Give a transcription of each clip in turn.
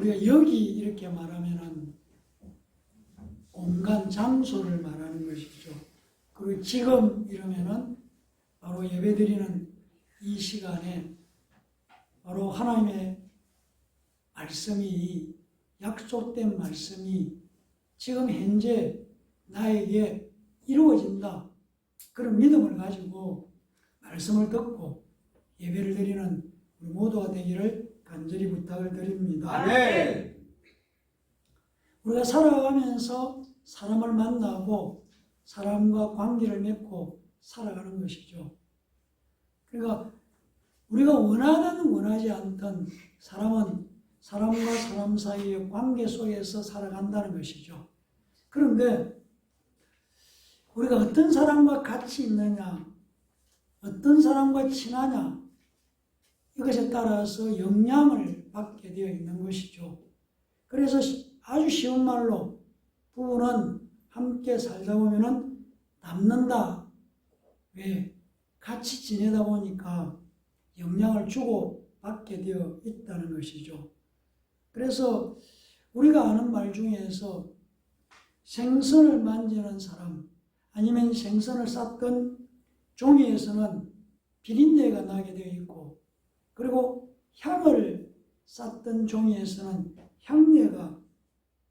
우리가 여기 이렇게 말하면은 공간 장소를 말하는 것이죠. 그리고 지금 이러면은 바로 예배드리는 이 시간에 바로 하나님의 말씀이, 약속된 말씀이 지금 현재 나에게 이루어진다, 그런 믿음을 가지고 말씀을 듣고 예배를 드리는 우리 모두가 되기를 간절히 부탁을 드립니다. 네. 우리가 살아가면서 사람을 만나고 사람과 관계를 맺고 살아가는 것이죠. 그러니까 우리가 원하든 원하지 않든 사람은 사람과 사람 사이의 관계 속에서 살아간다는 것이죠. 그런데 우리가 어떤 사람과 같이 있느냐, 어떤 사람과 친하냐, 이것에 따라서 영향을 받게 되어 있는 것이죠. 그래서 아주 쉬운 말로 부부는 함께 살다 보면은 닮는다. 왜? 같이 지내다 보니까 영향을 주고 받게 되어 있다는 것이죠. 그래서 우리가 아는 말 중에서 생선을 만지는 사람, 아니면 생선을 쌌던 종이에서는 비린내가 나게 되어 있고, 그리고 향을 쌌던 종이에서는 향내가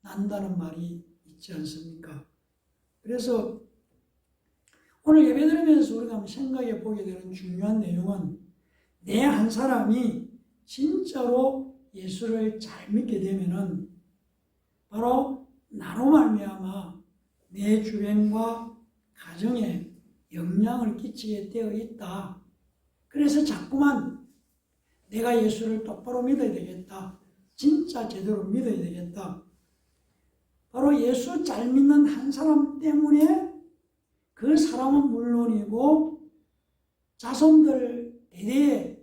난다는 말이 있지 않습니까? 그래서 오늘 예배 드리면서 우리가 한번 생각해 보게 되는 중요한 내용은, 내 한 사람이 진짜로 예수를 잘 믿게 되면은 바로 나로 말미암아 내 주변과 가정에 영향을 끼치게 되어 있다. 그래서 자꾸만 내가 예수를 똑바로 믿어야 되겠다, 진짜 제대로 믿어야 되겠다, 바로 예수 잘 믿는 한 사람 때문에 그 사람은 물론이고 자손들 대대에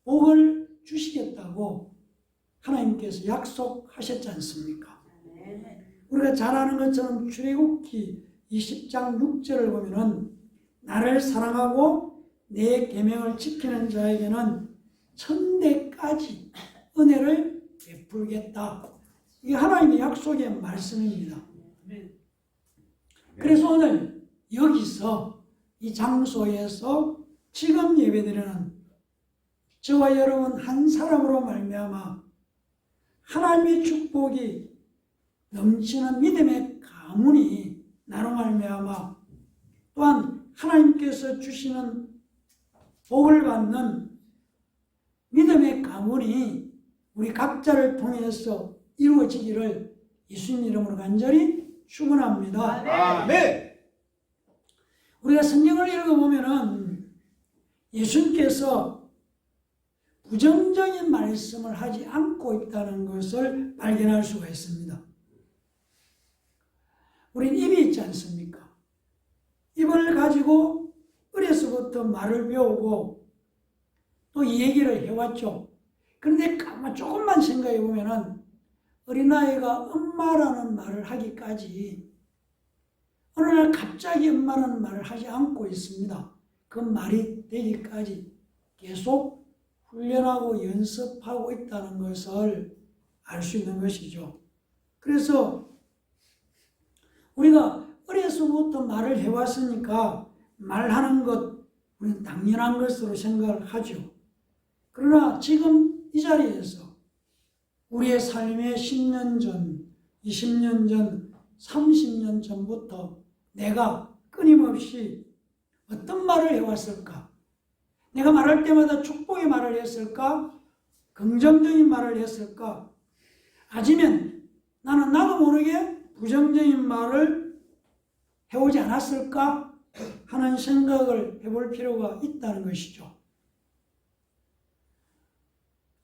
복을 주시겠다고 하나님께서 약속하셨지 않습니까? 우리가 잘 아는 것처럼 출애굽기 20장 6절을 보면은 나를 사랑하고 내 계명을 지키는 자에게는 천대까지 은혜를 베풀겠다. 이게 하나님의 약속의 말씀입니다. 그래서 오늘 여기서 이 장소에서 지금 예배드리는 저와 여러분 한 사람으로 말미암아 하나님의 축복이 넘치는 믿음의 가문이 나로 말미암아, 또한 하나님께서 주시는 복을 받는 믿음의 가문이 우리 각자를 통해서 이루어지기를 예수님 이름으로 간절히 축원합니다. 아멘. 우리가 성경을 읽어보면은 예수님께서 부정적인 말씀을 하지 않고 있다는 것을 발견할 수가 있습니다. 우린 입이 있지 않습니까? 입을 가지고 어려서부터 말을 배우고 또 이 얘기를 해왔죠. 그런데 조금만 생각해 보면은 어린아이가 엄마라는 말을 하기까지 어느 날 갑자기 엄마라는 말을 하지 않고 있습니다. 그 말이 되기까지 계속 훈련하고 연습하고 있다는 것을 알 수 있는 것이죠. 그래서 우리가 어려서부터 말을 해왔으니까 말하는 것 우리는 당연한 것으로 생각을 하죠. 그러나 지금 이 자리에서 우리의 삶의 10년 전, 20년 전, 30년 전부터 내가 끊임없이 어떤 말을 해왔을까? 내가 말할 때마다 축복의 말을 했을까? 긍정적인 말을 했을까? 아니면 나는 나도 모르게 부정적인 말을 해오지 않았을까 하는 생각을 해볼 필요가 있다는 것이죠.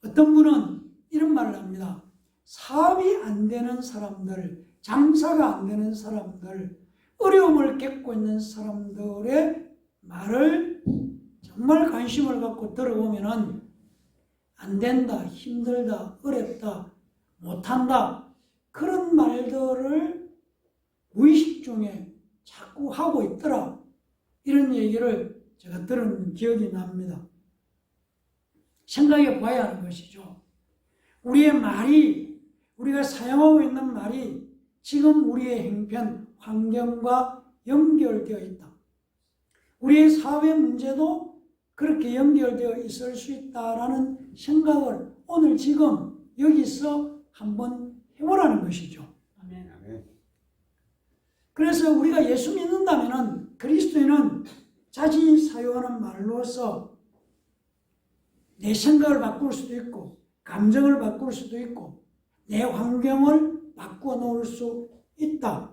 어떤 분은 이런 말을 합니다. 사업이 안 되는 사람들, 장사가 안 되는 사람들, 어려움을 겪고 있는 사람들의 말을 정말 관심을 갖고 들어보면은 안 된다, 힘들다, 어렵다, 못한다, 그런 말들을 무의식 중에 자꾸 하고 있더라. 이런 얘기를 제가 들은 기억이 납니다. 생각해 봐야 하는 것이죠. 우리의 말이 우리가 사용하고 있는 말이 지금 우리의 행편, 환경과 연결되어 있다. 우리의 사회 문제도 그렇게 연결되어 있을 수 있다라는 생각을 오늘 지금 여기서 한번 해보라는 것이죠. 아멘. 그래서 우리가 예수 믿는다면 그리스도인은 자신이 사용하는 말로서 내 생각을 바꿀 수도 있고 감정을 바꿀 수도 있고 내 환경을 바꾸어 놓을 수 있다.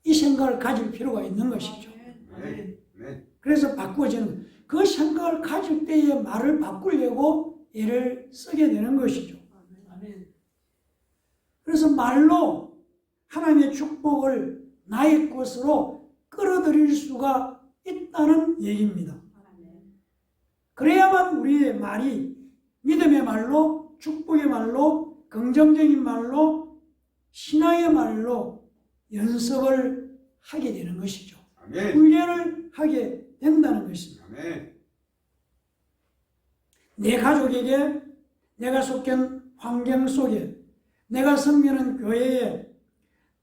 이 생각을 가질 필요가 있는 것이죠. 아멘. 그래서 바꾸어지는 그 생각을 가질 때에 말을 바꾸려고 애를 쓰게 되는 것이죠. 아멘. 그래서 말로 하나님의 축복을 나의 것으로 끌어들일 수가 있다는 얘기입니다. 그래야만 우리의 말이 믿음의 말로, 축복의 말로, 긍정적인 말로, 신앙의 말로 연습을 하게 되는 것이죠. 아멘. 훈련을 하게 된다는 것입니다. 아멘. 내 가족에게, 내가 속한 환경 속에, 내가 섬기는 교회에,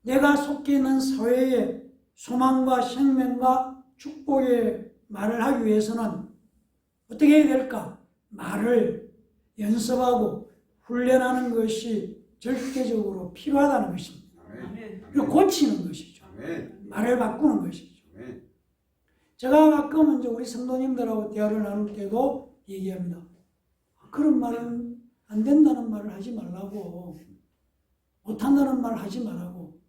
내가 속해 있는 사회에 소망과 생명과 축복의 말을 하기 위해서는 어떻게 해야 될까? 말을 연습하고 훈련하는 것이 절대적으로 필요하다는 것입니다. 아멘. 그리고 고치는 것이죠. 아멘. 말을 바꾸는 것이죠. 아멘. 제가 가끔 이제 우리 성도님들하고 대화를 나눌 때도 얘기합니다. 그런 말은 안 된다는 말을 하지 말라고, 못한다는 말을 하지 말라고,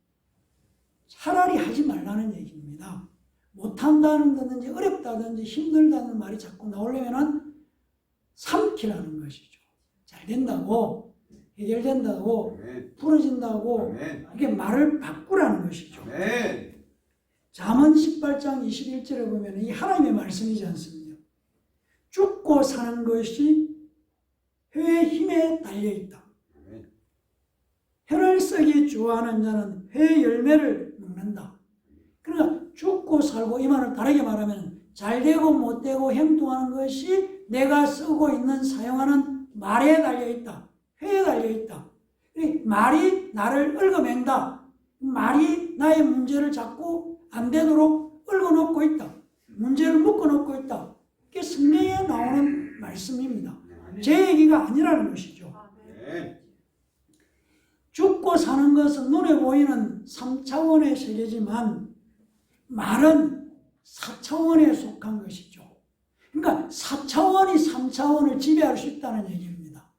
차라리 하지 말라는 얘기입니다. 못한다든지 어렵다든지 힘들다는 말이 자꾸 나오려면 삼키라는 것이죠. 잘 된다고, 해결된다고, 아멘. 풀어진다고, 아멘. 이게 말을 바꾸라는 것이죠. 아멘. 잠언 18장 21절에 보면 이 하나님의 말씀이지 않습니까? 죽고 사는 것이 혀의 힘에 달려있다. 아멘. 혀를 쓰기 좋아하는 자는 회의 열매를 먹는다. 그러니까 죽고 살고 이 말을 다르게 말하면 잘되고 못되고 행동하는 것이 내가 쓰고 있는 사용하는 말에 달려있다. 회에 달려있다. 말이 나를 얽어맨다. 말이 나의 문제를 자꾸 안 되도록 얽어놓고 있다. 문제를 묶어놓고 있다. 이게 성경에 나오는 말씀입니다. 제 얘기가 아니라는 것이죠. 아멘. 죽고 사는 것은 눈에 보이는 3차원의 세계지만 말은 4차원에 속한 것이죠. 그러니까 4차원이 3차원을 지배할 수 있다는 얘기입니다.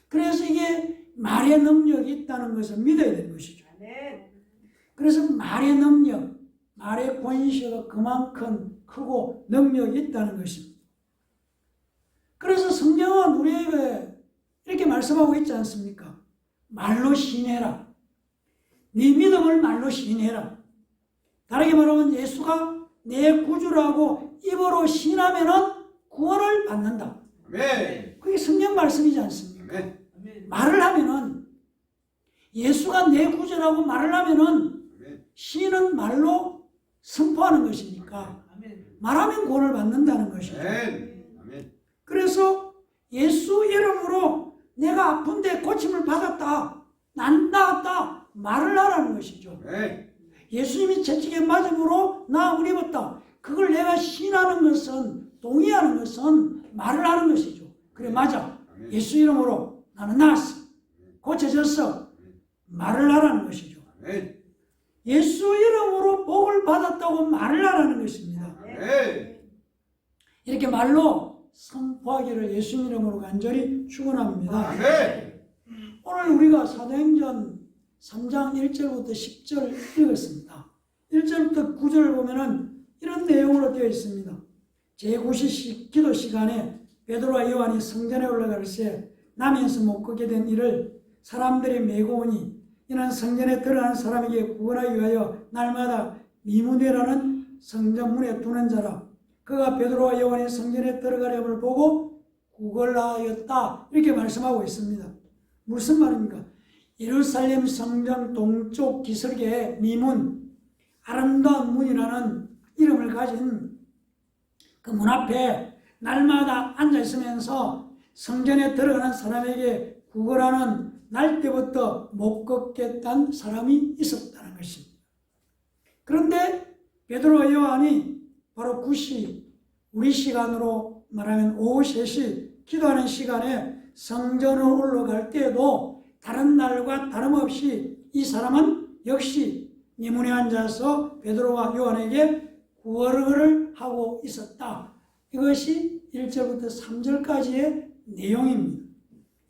그래서 이게 말의 능력이 있다는 것을 믿어야 되는 것이죠. 그래서 말의 능력, 말의 권세가 그만큼 크고 능력이 있다는 것입니다. 그래서 성경은 우리에게 이렇게 말씀하고 있지 않습니까? 말로 시인해라. 네 믿음을 말로 시인해라. 다르게 말하면 예수가 내 구주라고 입으로 시인하면 구원을 받는다. 아멘. 그게 성경 말씀이지 않습니까? 아멘. 말을 하면은 예수가 내 구주라고 말을 하면은 아멘. 시인은 말로 선포하는 것이니까 말하면 구원을 받는다는 것이죠. 아멘. 아멘. 그래서 예수 이름으로 내가 아픈데 고침을 받았다. 난 나았다. 말을 하라는 것이죠. 아멘. 예수님이 채찍에 맞음으로 나음을 입었다. 그걸 내가 신하는 것은, 동의하는 것은 말을 하는 것이죠. 그래, 맞아. 예수 이름으로 나는 나았어. 고쳐졌어. 말을 하라는 것이죠. 아멘. 예수 이름으로 복을 받았다고 말을 하라는 것입니다. 아멘. 이렇게 말로 선포하기를 예수 이름으로 간절히 축원합니다. 아멘. 오늘 우리가 사도행전 3장 1절부터 10절 읽었습니다. 1절부터 9절을 보면은 이런 내용으로 되어 있습니다. 제9시 기도 시간에 베드로와 요한이 성전에 올라갈 때 남에서 못 걷게 된 이를 사람들이 메고 오니 이는 성전에 들어가는 사람에게 구원하기 위하여 날마다 미문이라는 성전문에 두는 자라. 그가 베드로와 요한이 성전에 들어가려을 보고 구걸하였다. 이렇게 말씀하고 있습니다. 무슨 말입니까? 예루살렘 성전 동쪽 기슭에 미문, 아름다운 문이라는 이름을 가진 그 문 앞에 날마다 앉아 있으면서 성전에 들어가는 사람에게 구걸하는 날 때부터 못 걷겠다는 사람이 있었다는 것입니다. 그런데 베드로와 요한이 바로 9시, 우리 시간으로 말하면 오후 3시 기도하는 시간에 성전으로 올라갈 때에도 다른 날과 다름없이 이 사람은 역시 미문에 앉아서 베드로와 요한에게 구걸을 하고 있었다. 이것이 1절부터 3절까지의 내용입니다.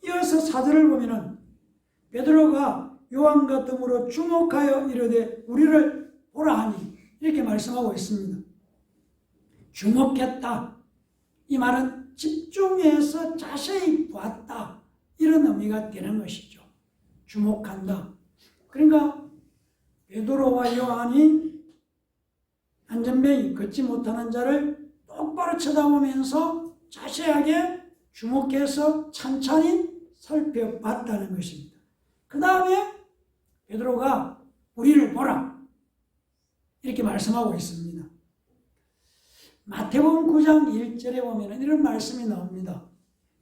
이어서 4절을 보면은 베드로가 요한과 더불어 주목하여 이르되 우리를 보라 하니 이렇게 말씀하고 있습니다. 주목했다. 이 말은 집중해서 자세히 보았다. 이런 의미가 되는 것이죠. 주목한다. 그러니까 베드로와 요한이 안전뱅이 걷지 못하는 자를 똑바로 쳐다보면서 자세하게 주목해서 찬찬히 살펴봤다는 것입니다. 그 다음에 베드로가 우리를 보라 이렇게 말씀하고 있습니다. 마태복음 9장 1절에 보면 이런 말씀이 나옵니다.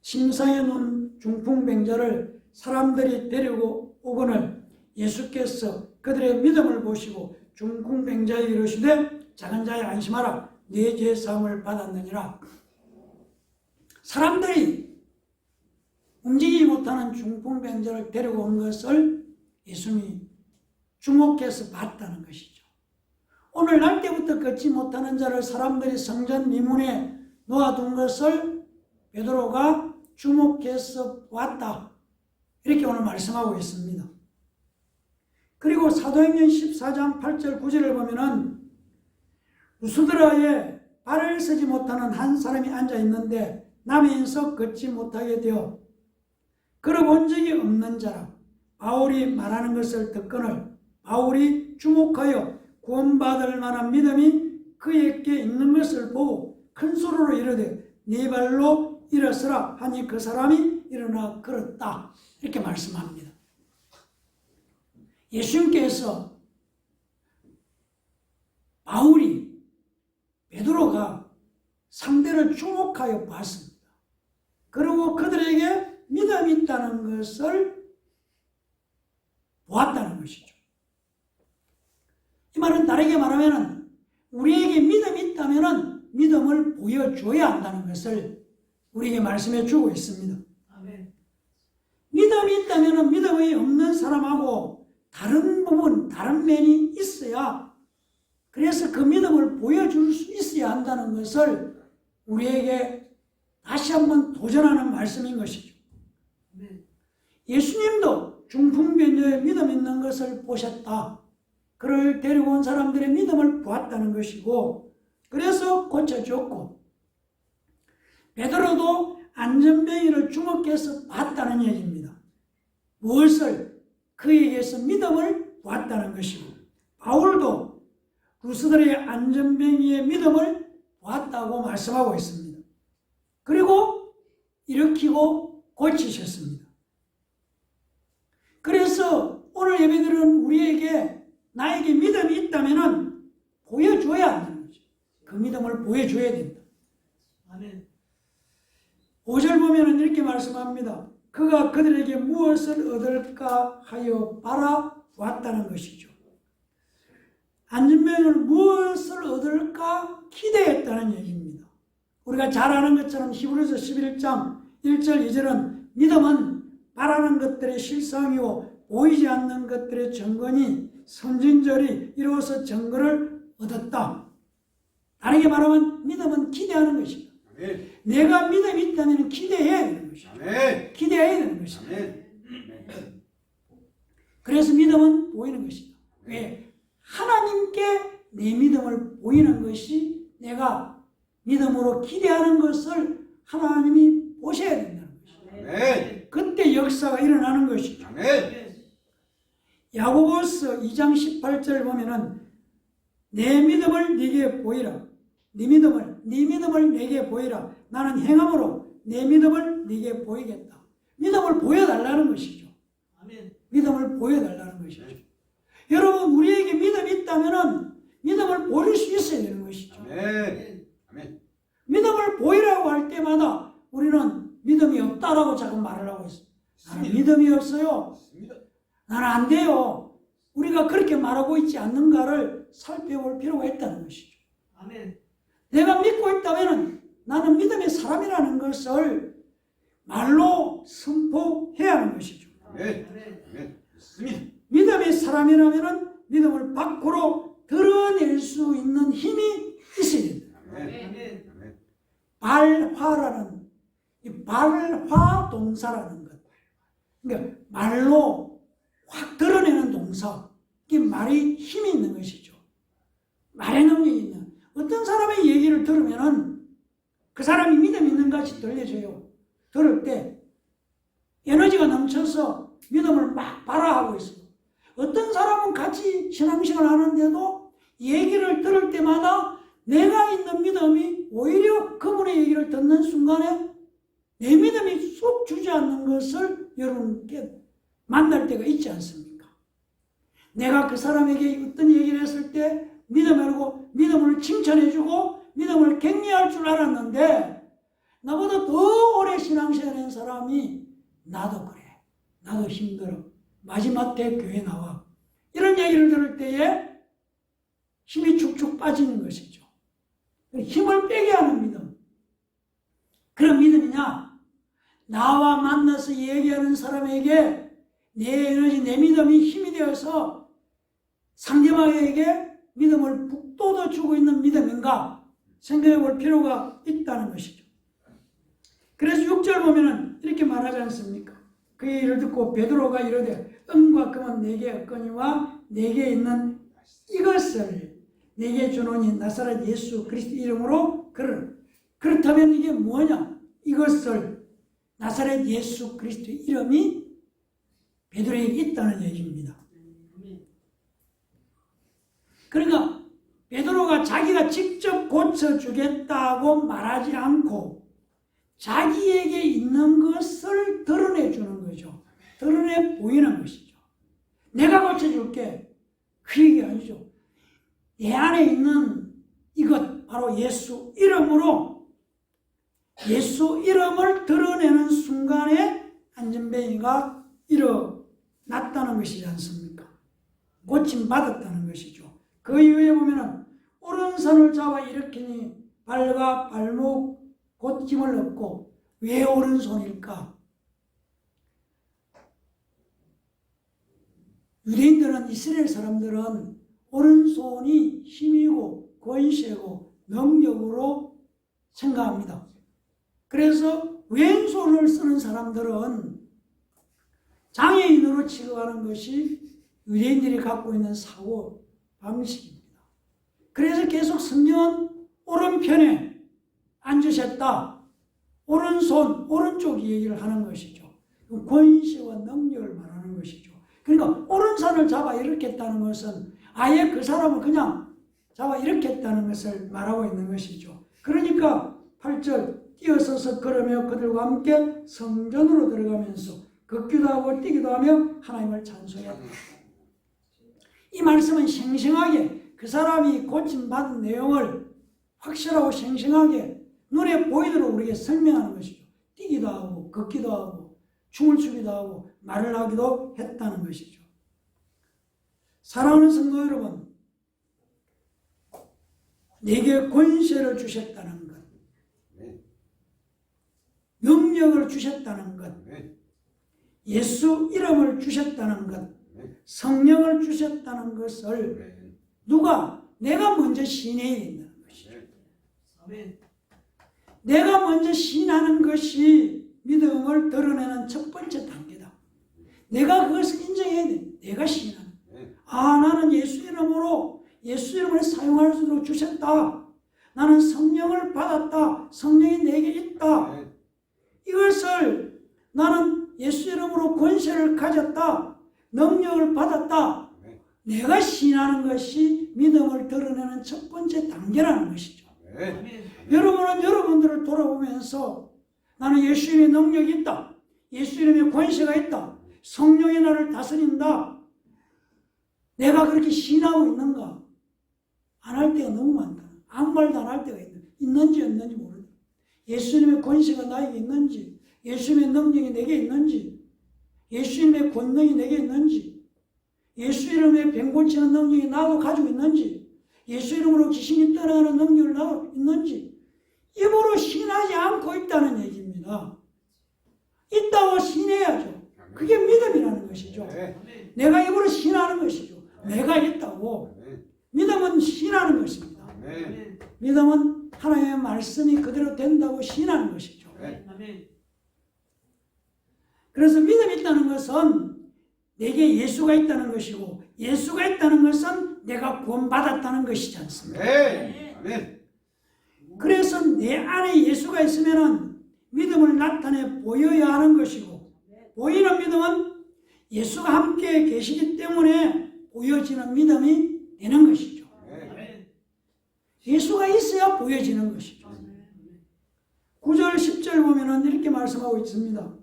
심상에 놓은 중풍병자를 사람들이 데리고 오거늘 예수께서 그들의 믿음을 보시고 중풍병자에 이르시되 작은 자여 안심하라 네 죄 사함을 받았느니라. 사람들이 움직이지 못하는 중풍병자를 데리고 온 것을 예수님이 주목해서 봤다는 것이죠. 오늘 날 때부터 걷지 못하는 자를 사람들이 성전 미문에 놓아둔 것을 베드로가 주목해서 보았다. 이렇게 오늘 말씀하고 있습니다. 그리고 사도행전 14장 8절 9절을 보면은 루스드라에 발을 서지 못하는 한 사람이 앉아 있는데 남의 인석 걷지 못하게 되어 걸어본 적이 없는 자라 바울이 말하는 것을 듣거늘 바울이 주목하여 구원받을 만한 믿음이 그에게 있는 것을 보고 큰 소리로 이르되 네 발로 일어서라 하니 그 사람이 일어나 걸었다. 이렇게 말씀합니다. 예수님께서 바울이 베드로가 상대를 주목하여 봤습니다. 그리고 그들에게 믿음이 있다는 것을 보았다는 것이죠. 이 말은 다르게 말하면 우리에게 믿음이 있다면 믿음을 보여줘야 한다는 것을 우리에게 말씀해 주고 있습니다. 아멘. 믿음이 있다면 믿음이 없는 사람하고 다른 부분, 다른 면이 있어야 그래서 그 믿음을 보여줄 수 있어야 한다는 것을 우리에게 다시 한번 도전하는 말씀인 것이죠. 아멘. 예수님도 중풍병자의 믿음 있는 것을 보셨다. 그를 데리고 온 사람들의 믿음을 보았다는 것이고 그래서 고쳐줬고 베드로도 안전뱅이를 주목해서 봤다는 얘기입니다. 무엇을? 그에게서 믿음을 보았다는 것이고 바울도 루스드라의 안전뱅이의 믿음을 보았다고 말씀하고 있습니다. 그리고 일으키고 고치셨습니다. 그래서 오늘 예배들은 우리에게 나에게 믿음이 있다면 보여줘야 한다는 거죠. 그 믿음을 보여줘야 된다. 아멘. 5절 보면 이렇게 말씀합니다. 그가 그들에게 무엇을 얻을까 하여 바라보았다는 것이죠. 안전뱅이를 무엇을 얻을까 기대했다는 얘기입니다. 우리가 잘 아는 것처럼 히브리서 11장 1절 2절은 믿음은 바라는 것들의 실상이요 보이지 않는 것들의 증거니 선진절이 이루어서 증거를 얻었다. 다르게 말하면 믿음은 기대하는 것이다. 아멘. 내가 믿음이 있다면 기대해야 되는 것이다. 아멘. 기대해야 되는 것이다. 아멘. 그래서 믿음은 보이는 것이다. 왜? 하나님께 내 믿음을 보이는 것이 내가 믿음으로 기대하는 것을 하나님이 보셔야 된다는 것이다. 아멘. 그때 역사가 일어나는 것이죠. 아멘. 야고보서 2장 18절 보면은 내 믿음을 네게 보이라. 네 믿음을 내게 보이라. 나는 행함으로 내 믿음을 네게 보이겠다. 믿음을 보여달라는 것이죠. 아멘. 믿음을 보여달라는 것이죠. 여러분 우리에게 믿음이 있다면 믿음을 보일 수 있어야 되는 것이죠. 아멘. 아멘. 믿음을 보이라고 할 때마다 우리는 믿음이 없다라고 자꾸 말을 하고 있어요. 나는 믿음이 없어요. 있습니다. 나는 안 돼요. 우리가 그렇게 말하고 있지 않는가를 살펴볼 필요가 있다는 것이죠. 아멘. 내가 믿고 있다면 나는 믿음의 사람이라는 것을 말로 선포해야 하는 것이죠. 아멘. 아멘. 아멘. 있습니다. 믿음의 사람이라면 믿음을 밖으로 드러낼 수 있는 힘이 있어야 됩니다. 아멘. 아멘. 아멘. 발화라는 이 발화 동사라는 것. 그러니까 말로 확 드러내는 동사. 이게 말이 힘이 있는 것이죠. 말의 능력이 있는. 어떤 사람의 얘기를 들으면은 그 사람이 믿음이 있는 것이 들려져요. 들을 때 에너지가 넘쳐서 믿음을 막 발화하고 있어요. 어떤 사람은 같이 신앙생활 하는데도 얘기를 들을 때마다 내가 있는 믿음이 오히려 그분의 얘기를 듣는 순간에 내 믿음이 쑥 주저앉는 것을 여러분께 만날 때가 있지 않습니까? 내가 그 사람에게 어떤 얘기를 했을 때 믿음을 칭찬해주고 믿음을 격려할 줄 알았는데 나보다 더 오래 신앙생활한 사람이 나도 그래. 나도 힘들어. 마지막 때 교회 나와. 이런 얘기를 들을 때에 힘이 축축 빠지는 것이죠. 힘을 빼게 하는 믿음. 그런 믿음이냐? 나와 만나서 얘기하는 사람에게 내 에너지, 내 믿음이 힘이 되어서 상대방에게 믿음을 북돋워 주고 있는 믿음인가 생각해 볼 필요가 있다는 것이죠. 그래서 6절 보면은 이렇게 말하지 않습니까? 그 얘기를 듣고 베드로가 이르되 은과 금은 내게 없거니와 내게 있는 이것을 내게 주노니 나사렛 예수 그리스도 이름으로 그렇다면 이게 뭐냐? 이것을 나사렛 예수 그리스도 이름이 베드로에게 있다는 얘기입니다. 그러니까 베드로가 자기가 직접 고쳐주겠다고 말하지 않고 자기에게 있는 것을 드러내주는 거죠. 드러내 보이는 것이죠. 내가 고쳐줄게. 그 얘기 아니죠. 내 안에 있는 이것 바로 예수 이름으로 예수 이름을 드러내는 순간에 안전뱅이가 일어났다는 것이지 않습니까? 고침받았다는 것이죠. 그 이후에 보면은 오른손을 잡아 일으키니 발과 발목 곧 힘을 얻고 왜 오른손일까? 유대인들은 이스라엘 사람들은 오른손이 힘이고 권세고 능력으로 생각합니다. 그래서 왼손을 쓰는 사람들은 장애인으로 취급하는 것이 유대인들이 갖고 있는 사고 방식입니다. 그래서 계속 성경은 오른편에 앉으셨다. 오른손, 오른쪽 얘기를 하는 것이죠. 권세와 능력을 말하는 것이죠. 그러니까 오른손을 잡아 일으켰다는 것은 아예 그 사람을 그냥 잡아 일으켰다는 것을 말하고 있는 것이죠. 그러니까 8절 뛰어서서 걸으며 그들과 함께 성전으로 들어가면서 걷기도 하고 뛰기도 하며 하나님을 찬송했다. 이 말씀은 생생하게 그 사람이 고침받은 내용을 확실하고 생생하게 눈에 보이도록 우리에게 설명하는 것이죠. 뛰기도 하고 걷기도 하고 춤을 추기도 하고 말을 하기도 했다는 것이죠. 사랑하는 성도 여러분, 내게 권세를 주셨다는 것, 능력을 주셨다는 것, 예수 이름을 주셨다는 것, 성령을 주셨다는 것을 누가? 내가 먼저 시인해야 된다는 것이죠. 아멘. 내가 먼저 시인하는 것이 믿음을 드러내는 첫 번째 단계다. 내가 그것을 인정해야 돼. 내가 시인하는. 나는 예수 이름으로 예수 이름을 사용할 수 있도록 주셨다. 나는 성령을 받았다. 성령이 내게 있다. 이것을 나는 예수 이름으로 권세를 가졌다. 능력을 받았다. 내가 시인하는 것이 믿음을 드러내는 첫 번째 단계라는 것이죠. 아멘. 여러분은 여러분들을 돌아보면서 나는 예수 이름의 능력이 있다. 예수 이름의 권세가 있다. 성령이 나를 다스린다. 내가 그렇게 시인하고 있는가? 안 할 때가 너무 많다. 아무 말도 안 할 때가 있는지 없는지 모르다. 예수 이름의 권세가 나에게 있는지, 예수님의 능력이 내게 있는지, 예수님의 권능이 내게 있는지, 예수 이름의 병 고치는 능력이 나도 가지고 있는지, 예수 이름으로 귀신이 떠나가는 능력을 나도 있는지 입으로 신하지 않고 있다는 얘기입니다. 있다고 신해야죠. 그게 믿음이라는 것이죠. 네. 내가 입으로 신하는 것이죠. 내가 있다고. 아멘. 믿음은 신하는 것입니다. 아멘. 아멘. 믿음은 하나님의 말씀이 그대로 된다고 신하는 것이죠. 네. 아멘. 그래서 믿음이 있다는 것은 내게 예수가 있다는 것이고, 예수가 있다는 것은 내가 구원받았다는 것이지 않습니까? 네. 아멘. 그래서 내 안에 예수가 있으면 믿음을 나타내 보여야 하는 것이고, 보이는 믿음은 예수가 함께 계시기 때문에 보여지는 믿음이 되는 것이죠. 네. 아멘. 예수가 있어야 보여지는 것이죠. 9절 10절 보면은 이렇게 말씀하고 있습니다.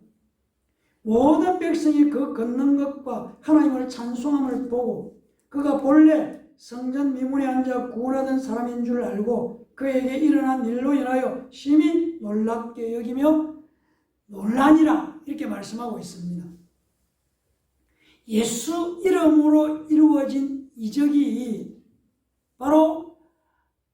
모든 백성이 그 걷는 것과 하나님을 찬송함을 보고 그가 본래 성전 미문에 앉아 구원하던 사람인 줄 알고 그에게 일어난 일로 인하여 심히 놀랍게 여기며 놀라니라, 이렇게 말씀하고 있습니다. 예수 이름으로 이루어진 이적이 바로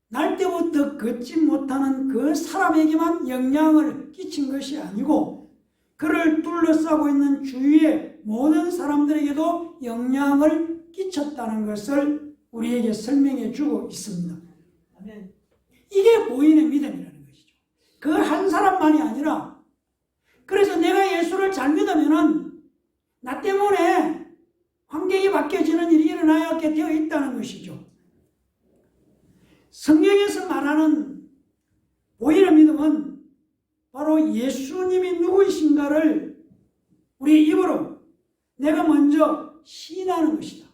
날 때부터 걷지 못하는 그 사람에게만 영향을 끼친 것이 아니고 그를 둘러싸고 있는 주위의 모든 사람들에게도 영향을 끼쳤다는 것을 우리에게 설명해 주고 있습니다. 아멘. 이게 보이는 믿음이라는 것이죠. 그 한 사람만이 아니라, 그래서 내가 예수를 잘 믿으면은 나 때문에 환경이 바뀌어지는 일이 일어나게 되어 있다는 것이죠. 성경에서 말하는 보이는 믿음은 바로 예수님이 누구이신가를 우리 입으로 내가 먼저 시인하는 것이다.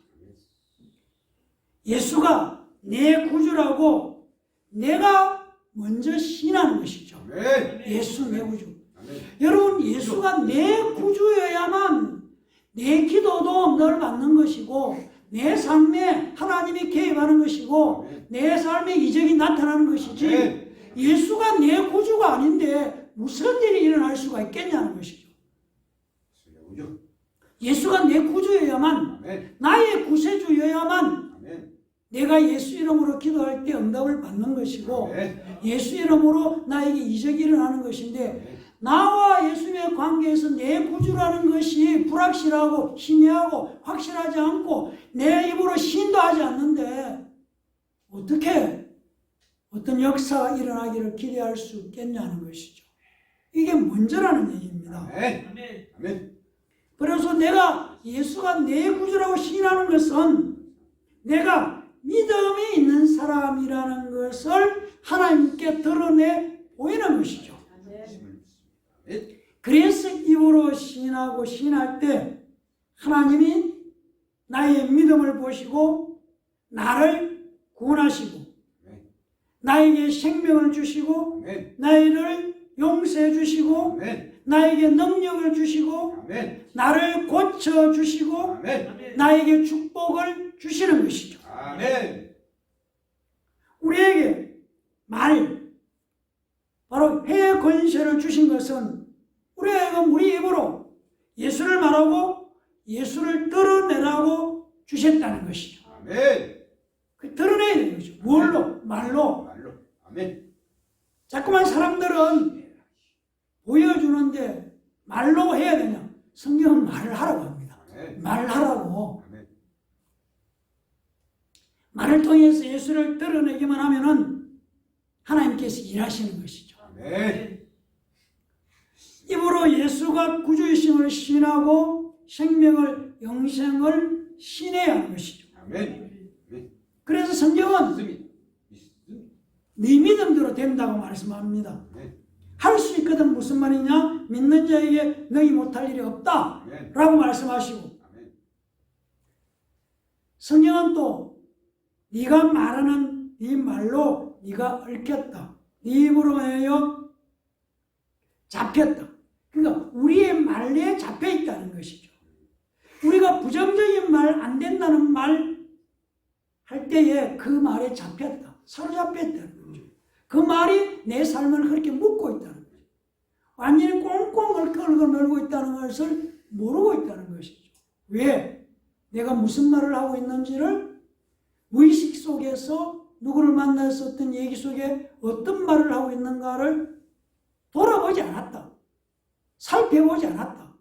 예수가 내 구주라고 내가 먼저 시인하는 것이죠. 아멘. 예수 내 구주. 아멘. 여러분, 예수가 내 구주여야만 내 기도도 늘 받는 것이고 내 삶에 하나님이 개입하는 것이고 내 삶에 이적이 나타나는 것이지, 아멘. 예수가 내 구주가 아닌데 무슨 일이 일어날 수가 있겠냐는 것이죠. 우주. 예수가 내 구주여야만, 아멘. 나의 구세주여야만 아멘. 내가 예수 이름으로 기도할 때 응답을 받는 것이고 아멘. 예수 이름으로 나에게 이적이 일어나는 것인데, 나와 예수의 관계에서 내 구주라는 것이 불확실하고 희미하고 확실하지 않고 내 입으로 신도하지 않는데 어떻게 어떤 역사가 일어나기를 기대할 수 있겠냐는 것이죠. 이게 문제라는 얘기입니다. 아멘. 아멘. 아멘. 그래서 내가 예수가 내 구주라고 시인하는 것은 내가 믿음이 있는 사람이라는 것을 하나님께 드러내 보이는 것이죠. 아멘. 그래서 입으로 시인하고 시인할 때 하나님이 나의 믿음을 보시고 나를 구원하시고 나에게 생명을 주시고 아멘. 나를 용서해 주시고 아멘. 나에게 능력을 주시고 아멘. 나를 고쳐 주시고 아멘. 아멘. 나에게 축복을 주시는 것이죠. 아멘. 우리에게 바로 해의 권세를 주신 것은 우리 입으로 예수를 말하고 예수를 드러내라고 주셨다는 것이죠. 아멘. 그 드러내야 되는 거죠. 뭘로? 말로. 말로. 아멘. 자꾸만 사람들은 보여주는데 말로 해야 되냐? 성경은 말을 하라고 합니다. 아멘. 말하라고. 아멘. 말을 통해서 예수를 드러내기만 하면은 하나님께서 일하시는 것이죠. 아멘. 입으로 예수가 구주이심을 시인하고 생명을, 영생을 시인해야 하는 것이죠. 아멘. 아멘. 그래서 성경은 믿음이. 네 믿음대로 된다고 말씀합니다. 아멘. 할 수 있거든. 무슨 말이냐? 믿는 자에게 너희 못할 일이 없다 아멘. 라고 말씀하시고, 아멘. 성경은 또 네가 말하는 네 말로 네가 얽혔다, 네 입으로 하여 잡혔다. 그러니까 우리의 말에 잡혀 있다는 것이죠. 우리가 부정적인 말, 안 된다는 말 할 때에 그 말에 잡혔다, 사로잡혔다는 거죠. 그 말이 내 삶을 그렇게 묶고 있다는 거죠. 완전히 꽁꽁 얽혀서 놀고 있다는 것을 모르고 있다는 것이죠. 왜? 내가 무슨 말을 하고 있는지를 무의식 속에서 누구를 만나서 어떤 얘기 속에 어떤 말을 하고 있는가를 돌아보지 않았다. 살펴보지 않았다.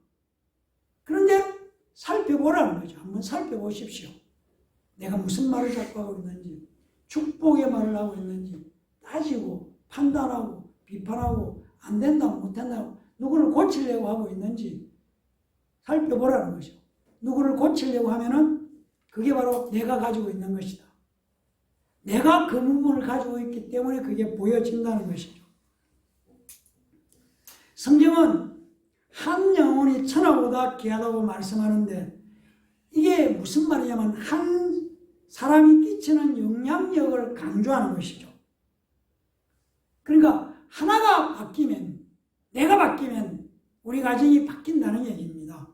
그런데 살펴보라는 거죠. 한번 살펴보십시오. 내가 무슨 말을 자꾸 하고 있는지, 축복의 말을 하고 있는지 따지고 판단하고 비판하고 안 된다고 못 한다고 누구를 고치려고 하고 있는지 살펴보라는 거죠. 누구를 고치려고 하면은 그게 바로 내가 가지고 있는 것이다. 내가 그 부분을 가지고 있기 때문에 그게 보여진다는 것이죠. 성경은 한 영혼이 천하보다 귀하다고 말씀하는데 이게 무슨 말이냐면 한 사람이 끼치는 영향력을 강조하는 것이죠. 그러니까 하나가 바뀌면, 내가 바뀌면 우리 가정이 바뀐다는 얘기입니다.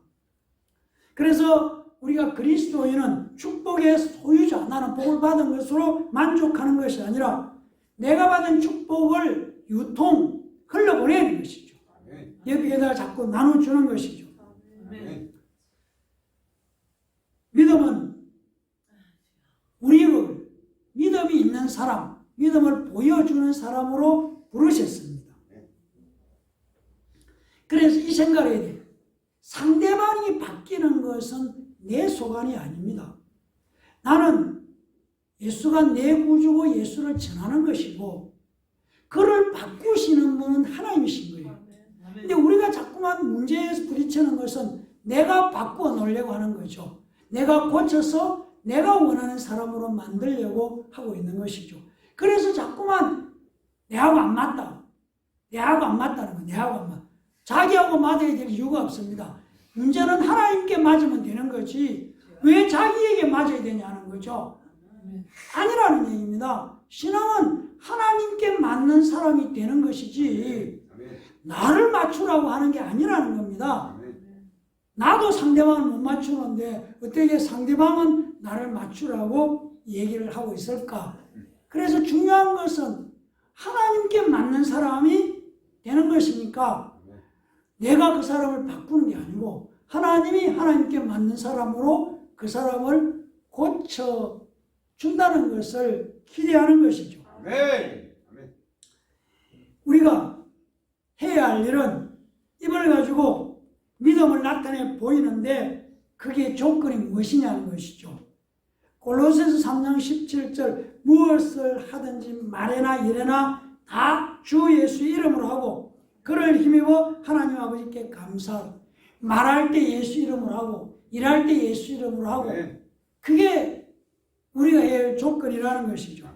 그래서 우리가 그리스도인은 축복의 소유자, 나는 복을 받은 것으로 만족하는 것이 아니라 내가 받은 축복을 유통, 흘러보내는 것이죠. 여기에다가 자꾸 나눠주는 것이죠. 아멘. 믿음은 우리를 믿음이 있는 사람, 믿음을 보여주는 사람으로 부르셨습니다. 그래서 이 생각을 해야 돼요. 상대방이 바뀌는 것은 내 소관이 아닙니다. 나는 예수가 내 구주고 예수를 전하는 것이고 그를 바꾸시는 분은 하나님이신 거예요. 근데 우리가 자꾸만 문제에서 부딪히는 것은 내가 바꾸어 놓으려고 하는 거죠. 내가 고쳐서 내가 원하는 사람으로 만들려고 하고 있는 것이죠. 그래서 자꾸만 내하고 안 맞다. 내하고 안 맞다는 거. 내하고 안 맞다. 자기하고 맞아야 될 이유가 없습니다. 문제는 하나님께 맞으면 되는 거지 왜 자기에게 맞아야 되냐는 거죠. 아니라는 얘기입니다. 신앙은 하나님께 맞는 사람이 되는 것이지 나를 맞추라고 하는 게 아니라는 겁니다. 나도 상대방을 못 맞추는데 어떻게 상대방은 나를 맞추라고 얘기를 하고 있을까? 그래서 중요한 것은 하나님께 맞는 사람이 되는 것이니까 내가 그 사람을 바꾸는 게 아니고 하나님이 하나님께 맞는 사람으로 그 사람을 고쳐준다는 것을 기대하는 것이죠. 우리가 해야 할 일은 이걸 가지고 믿음을 나타내 보이는데 그게 조건이 무엇이냐는 것이죠. 골로새서 3장 17절 무엇을 하든지 말에나 일에나 다 주 예수 이름으로 하고 그를 힘입어 하나님 아버지께 감사하고 말할 때 예수 이름으로 하고 일할 때 예수 이름으로 하고 그게 우리가 해야 할 조건이라는 것이죠.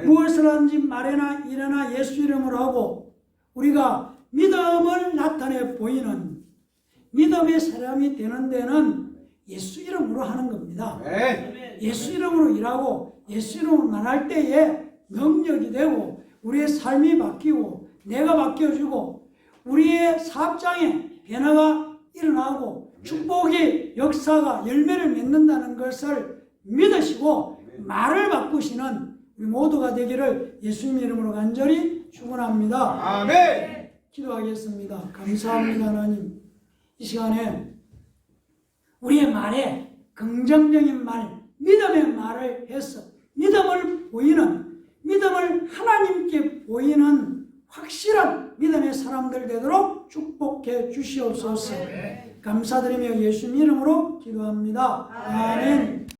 무엇을 하든지 말에나 일에나 예수 이름으로 하고 우리가 믿음을 나타내 보이는 믿음의 사람이 되는 데는 예수 이름으로 하는 겁니다. 예수 이름으로 일하고 예수 이름으로 말할 때에 능력이 되고 우리의 삶이 바뀌고 내가 바뀌어지고 우리의 사업장에 변화가 일어나고 축복의 역사가 열매를 맺는다는 것을 믿으시고 말을 바꾸시는 우리 모두가 되기를 예수님 이름으로 간절히 축원합니다. 아멘. 기도하겠습니다. 감사합니다. 하나님 이 시간에 우리의 말에 긍정적인 말, 믿음의 말을 해서 믿음을 보이는 믿음을 하나님께 보이는 확실한 믿음의 사람들 되도록 축복해 주시옵소서. 감사드리며 예수님 이름으로 기도합니다. 아멘.